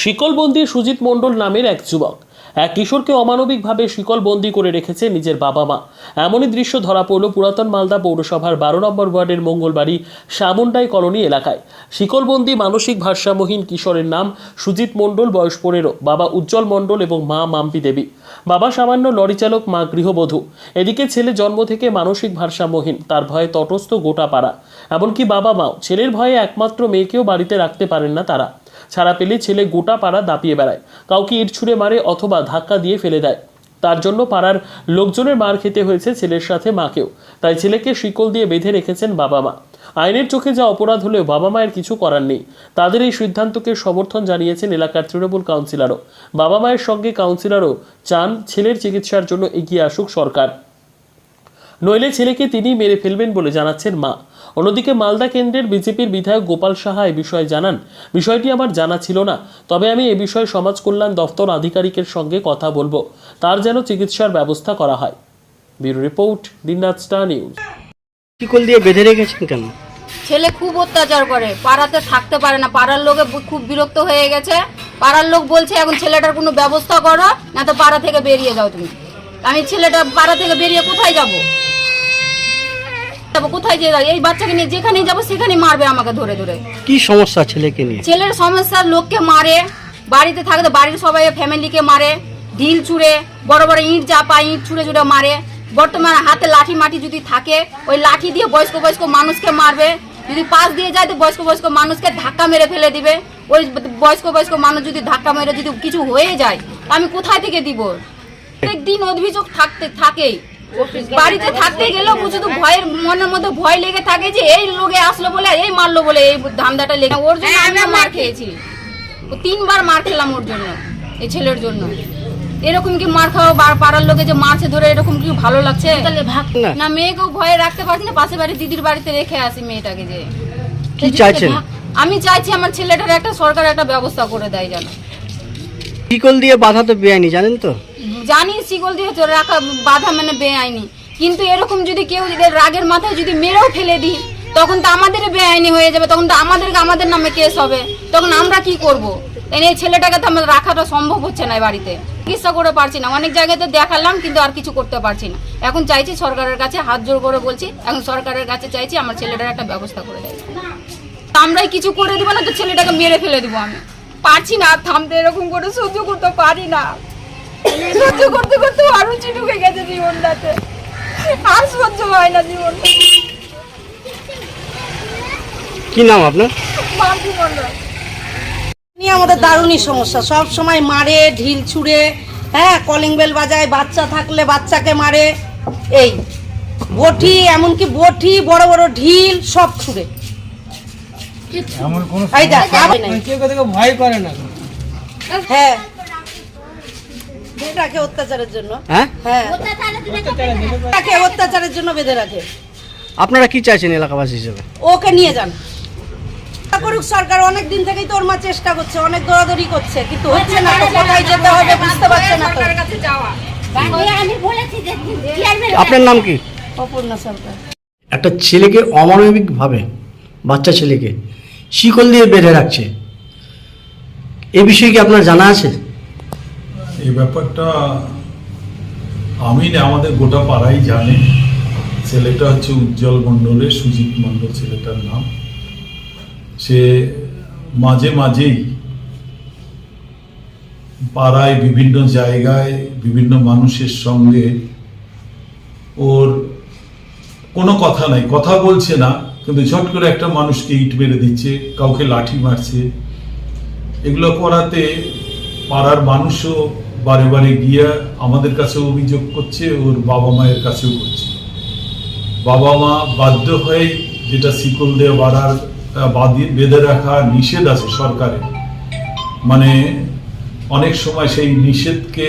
শিকলবন্দি সুজিত মণ্ডল নামের এক যুবক এক কিশোরকে অমানবিকভাবে শিকলবন্দি করে রেখেছে নিজের বাবা মা। এমনই দৃশ্য ধরা পড়ল পুরাতন মালদা পৌরসভার 12 নম্বর ওয়ার্ডের মঙ্গলবাড়ি সামুন্ডাই কলোনি এলাকায়। শিকলবন্দি মানসিক ভারসাম্যহীন কিশোরের নাম সুজিত মণ্ডল, বয়স 15, বাবা উজ্জ্বল মণ্ডল এবং মা মাম্পি দেবী। বাবা সামান্য লরি চালক, মা গৃহবধূ। এদিকে ছেলে জন্ম থেকে মানসিক ভারসাম্যহীন, তার ভয়ে তটস্থ গোটা পাড়া। এমনকি বাবা মাও ছেলের ভয়ে একমাত্র মেয়েকেও বাড়িতে রাখতে পারেন না তারা। ছাড়া পেলে ছেলে গোটা পাড়া দাপিয়ে বেড়ায়, কাউকে ইট ছুঁড়ে মারে অথবা ধাক্কা দিয়ে ফেলে দেয়। তার জন্য পাড়ার লোকজনের মার খেতে হয়েছে ছেলের সাথে মাকেও। তাই ছেলেকে শিকল দিয়ে বেঁধে রেখেছেন বাবা মা। আইনের চোখে যা অপরাধ হলেও বাবা মায়ের কিছু করার নেই। তাদের এই সিদ্ধান্তকে সমর্থন জানিয়েছেন এলাকার তৃণমূল কাউন্সিলরও। বাবা মায়ের সঙ্গে কাউন্সিলরও চান ছেলের চিকিৎসার জন্য এগিয়ে আসুক সরকার, নইলে ছেলেকে তিনি মেরে ফেলবেন বলে জানাচ্ছেন মা। অন্যদিকে মালদা কেন্দ্রের বিজেপির বিধায়ক গোপাল সাহা এ বিষয়ে জানান, বিষয়টি আমার জানা ছিল না, তবে আমি এ বিষয়ে সমাজ কল্যাণ দপ্তর আধিকারিকের সঙ্গে কথা বলবো, তার যেন চিকিৎসার ব্যবস্থা করা হয়। ব্যুরো রিপোর্ট, দিনরাত স্টার নিউজ। শিকল দিয়ে বেঁধে রেখেছেন কেন? ছেলে খুব অত্যাচার করে, পাড়াতে থাকতে পারে না, পাড়ার লোকে খুব বিরক্ত হয়ে গেছে। পাড়ার লোক বলছে এখন ছেলেটার কোনো ব্যবস্থা করো, না তো পাড়া থেকে বেরিয়ে যাও তুমি। আমি ছেলেটা পাড়া থেকে বেরিয়ে কোথায় যাবো কোথায় যে এই বাচ্চাকে নিয়ে যেখানে যাবো সেখানে মারবে আমাকে ধরে ধরে। কি সমস্যা ছেলেকে নিয়ে? ছেলের সমস্যা, লোককে মারে, বাড়িতে থাকতে বাড়ির সবাই ফ্যামিলিকে মারে, ঢিল ছুঁড়ে, বড় বড় ইট চাপায়, ইট ছুঁড়ে ছুঁড়ে মারে। বর্তমানে হাতে লাঠি মাটি যদি থাকে ওই লাঠি দিয়ে বয়স্ক বয়স্ক মানুষকে মারবে। যদি পাশ দিয়ে যায় তো বয়স্ক বয়স্ক মানুষকে ধাক্কা মেরে ফেলে দিবে। ওই বয়স্ক বয়স্ক মানুষ যদি ধাক্কা মেরে যদি কিছু হয়ে যায় আমি কোথায় থেকে দিব? প্রত্যেকদিন অভিযোগ থাকেই। বাড়িতে থাকতে গেলেও শুধু ভয়ের মনের মধ্যে ভয় লেগে থাকে যে এই লোকে আসলো বলে, এই মারলো বলে, এই ধান্দাটা লেগে। ওর জন্য আমি মার খেয়েছি, 3 বার মার খেলাম ওর জন্য, এই ছেলের জন্য। এরকম কি মার খাওয়া পাড়ার লোকে যে মারছে ধরে, এরকম কি ভালো লাগছে? না, মেয়েকেও ভয়ে রাখতে পারছি না, পাশে বাড়ি দিদির বাড়িতে রেখে আসি মেয়েটাকে। যে কি চাইছেন? আমি চাইছি আমার ছেলেটার একটা সরকার একটা ব্যবস্থা করে দেয় যেন। শিকল দিয়ে বাঁধা তো বেআইনি, জানেন তো? জানি শিকল দিয়ে রাখা বাধা মানে বেআইনি, কিন্তু এরকম যদি কেউ রাগের মাথায় যদি মেরেও ফেলে দিই তখন তো আমাদের বেআইনি হয়ে যাবে, তখন তো আমাদের নামে কেস হবে, তখন আমরা কি করব? এই ছেলেটাকে তো আমাদের রাখাটা সম্ভব হচ্ছে না বাড়িতে, চিকিৎসা করে পারছি না। অনেক জায়গাতে দেখালাম কিন্তু আর কিছু করতে পারছি না। এখন চাইছি সরকারের কাছে, হাত জোর করে বলছি, এখন সরকারের কাছে চাইছি আমার ছেলেটার একটা ব্যবস্থা করে দেয়। আমরাই কিছু করে দিব না তো ছেলেটাকে মেরে ফেলে দিব। আমি পারছি না থামতে, এরকম করে সহ্য করতে পারি না। সহ্য করতে করতে আরো ঢুকে গেছে জীবনটাতে, আর সহ্য হয় না জীবনটা। কি নাম আপনার? আমাদের দারুণই সমস্যা, সব সময় মারে, ঢিল ছুঁড়ে, হ্যাঁ, কলিং বেল বাজায়, বাচ্চা থাকলে বাচ্চাকে মারে, এই বটি, এমনকি বটি, বড় বড় ঢিল সব ছুঁড়ে। ভয় করে না? হ্যাঁ, বেঁধে অত্যাচারের জন্য। হ্যাঁ, অত্যাচারের জন্য বেঁধে রাখে। আপনারা কি চাইছেন এলাকাবাসী হিসেবে? ওকে নিয়ে যান, করুক সরকার। অনেক দিন থেকেই তোর মা চেষ্টা করছে, অনেক দৌড়াদৌড়ি করছে, কিন্তু হচ্ছে না তো। কোথায় যেতে হবে বুঝতে পারছে না তো। আপনার নাম কি? অপূর্ণা সরকার। একটা ছেলেকে অমানবিকভাবে, বাচ্চা ছেলেকে শিকল দিয়ে বেঁধে রাখছে, এ বিষয়ে কি আপনার জানা আছে? এই ব্যাপারটা আমি না, আমাদের গোটা পাড়াই জানে। ছেলেটা হচ্ছে উজ্জ্বল মণ্ডলের, সুজিত মণ্ডল ছেলেটার নাম। সে মাঝে মাঝেই পাড়ায় বিভিন্ন জায়গায় বিভিন্ন মানুষের সঙ্গে ওর কোনো কথা নাই, কথা বলছে না, কিন্তু ঝট করে একটা মানুষকে ইট মেরে দিচ্ছে, কাউকে লাঠি মারছে। এগুলো করাতে পাড়ার মানুষও বারে বারে গিয়ে আমাদের কাছে অভিযোগ করছে, ওর বাবা মায়ের কাছেও করছে। বাবা মা বাধ্য হয়ে, যেটা শিকল দিয়ে বেঁধে রাখা নিষেধ আছে সরকারের, মানে অনেক সময় সেই নিষেধকে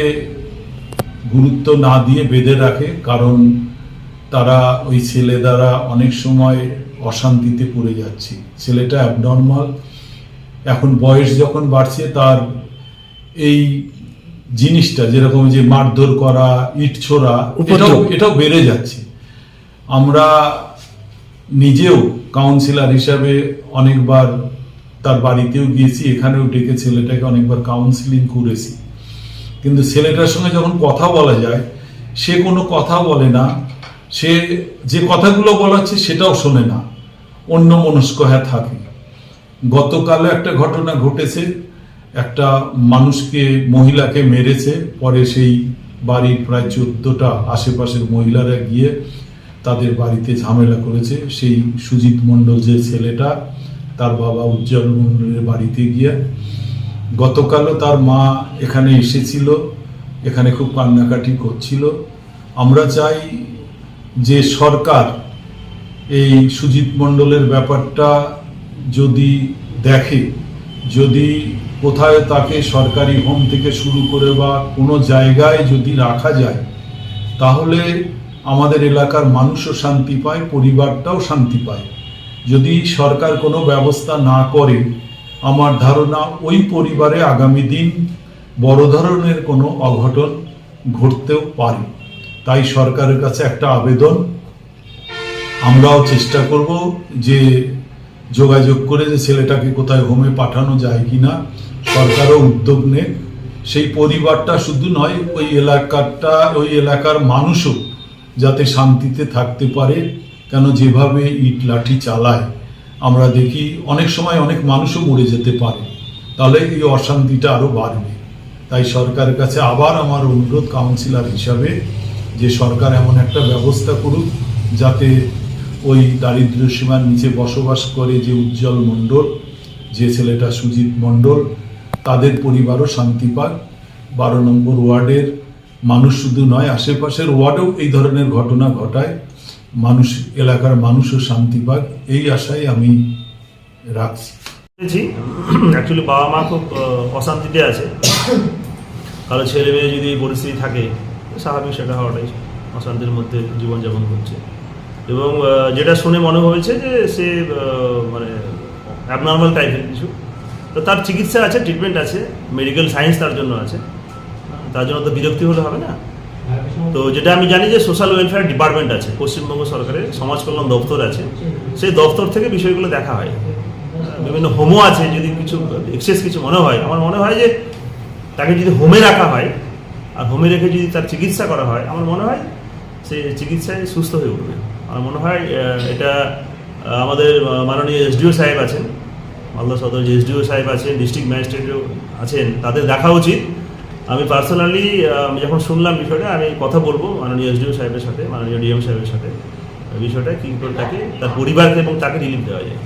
গুরুত্ব না দিয়ে বেঁধে রাখে, কারণ তারা ওই ছেলে দ্বারা অনেক সময় অশান্তিতে পড়ে যাচ্ছে। ছেলেটা অ্যাবনর্মাল, এখন বয়স যখন বাড়ছে তার এই জিনিসটা, যেরকম যে মারধর করা, ইট ছোড়া, এটাও বেড়ে যাচ্ছে। আমরা নিজেও কাউন্সিলর হিসাবে অনেকবার তার বাড়িতেও গিয়েছি, এখানেও ডেকে ছেলেটাকে অনেকবার কাউন্সিলিং করেছি, কিন্তু ছেলেটার সঙ্গে যখন কথা বলা যায় সে কোনো কথা বলে না, সে যে কথাগুলো বলাচ্ছে সেটাও শোনে না, অন্য মনস্ক হয়ে থাকে। গতকালও একটা ঘটনা ঘটেছে, একটা মানুষকে, মহিলাকে মেরেছে, পরে সেই বাড়ির প্রায় 14টা আশেপাশের মহিলারা গিয়ে তাদের বাড়িতে ঝামেলা করেছে। সেই সুজিত মণ্ডল যে ছেলেটা, তার বাবা উজ্জ্বল মণ্ডলের বাড়িতে গিয়ে গতকালও তার মা এখানে এসেছিল, এখানে খুব কান্নাকাটি করছিল। আমরা চাই যে সরকার এই সুজিত মণ্ডলের ব্যাপারটা যদি দেখে, যদি কোথায় তাকে সরকারি হোম থেকে শুরু করে বা কোনো জায়গায় যদি রাখা যায়, তাহলে আমাদের এলাকার মানুষও শান্তি পায়, পরিবারটাও শান্তি পায়। যদি সরকার কোনো ব্যবস্থা না করে, আমার ধারণা ওই পরিবারে আগামী দিন বড় ধরনের কোনো অঘটন ঘটতেও পারে। তাই সরকারের কাছে একটা আবেদন, আমরাও চেষ্টা করব যে যোগাযোগ করে যে ছেলেটাকে কোথায় হোমে পাঠানো যায় কিনা, সরকারও উদ্যোগ নেয়। সেই পরিবারটা শুধু নয়, ওই এলাকার মানুষও যাতে শান্তিতে থাকতে পারে। কেন যেভাবে ইট লাঠি চালায় আমরা দেখি, অনেক সময় অনেক মানুষও মরে যেতে পারে, তাহলে এই অশান্তিটা আরো বাড়বে। তাই সরকারের কাছে আবার আমার অনুরোধ কাউন্সিলর হিসাবে, যে সরকার এমন একটা ব্যবস্থা করুক যাতে ওই দারিদ্র সীমার নিচে বসবাস করে যে উজ্জ্বল মণ্ডল, যে ছেলেটা সুজিত মণ্ডল, তাদের পরিবারও শান্তি পাক। 12 নম্বর ওয়ার্ডের মানুষ শুধু নয়, আশেপাশের ওয়ার্ডেও এই ধরনের ঘটনা ঘটায়, মানুষ, এলাকার মানুষও শান্তি পাক, এই আশায় আমি রাখছি। অ্যাকচুয়ালি বাবা মা খুব অশান্তিতে আছে, কারো ছেলে মেয়ে যদি এই পরিস্থিতি থাকে, স্বাভাবিক সেটা হওয়াটাই, অশান্তির মধ্যে জীবনযাপন করছে। এবং যেটা শুনে মনে হয়েছে যে সে মানে অ্যাবনর্মাল টাইপের কিছু, তো তার চিকিৎসা আছে, ট্রিটমেন্ট আছে, মেডিকেল সায়েন্স তার জন্য আছে, তার জন্য তো বিরক্তি হলে হবে না। তো যেটা আমি জানি যে সোশ্যাল ওয়েলফেয়ার ডিপার্টমেন্ট আছে, পশ্চিমবঙ্গ সরকারের সমাজ কল্যাণ দপ্তর আছে, সেই দপ্তর থেকে বিষয়গুলো দেখা হয়। বিভিন্ন হোমও আছে, যদি কিছু এক্সেস কিছু মনে হয়, আমার মনে হয় যে তাকে যদি হোমে রাখা হয় আর হোমে রেখে যদি তার চিকিৎসা করা হয়, আমার মনে হয় সে চিকিৎসায় সুস্থ হয়ে উঠবে। আমার মনে হয় এটা আমাদের মাননীয় এসডিও সাহেব আছেন, মালদা সদর যে এসডিও সাহেব আছেন, ডিস্ট্রিক্ট ম্যাজিস্ট্রেটও আছেন, তাদের দেখা উচিত। আমি পার্সোনালি যখন শুনলাম বিষয়টা, আমি কথা বলবো মাননীয় এসডিও সাহেবের সাথে, মাননীয় ডিএম সাহেবের সাথে, বিষয়টা কী করে তাকে, তার পরিবারকে এবং তাকে রিলিফ দেওয়া যায়।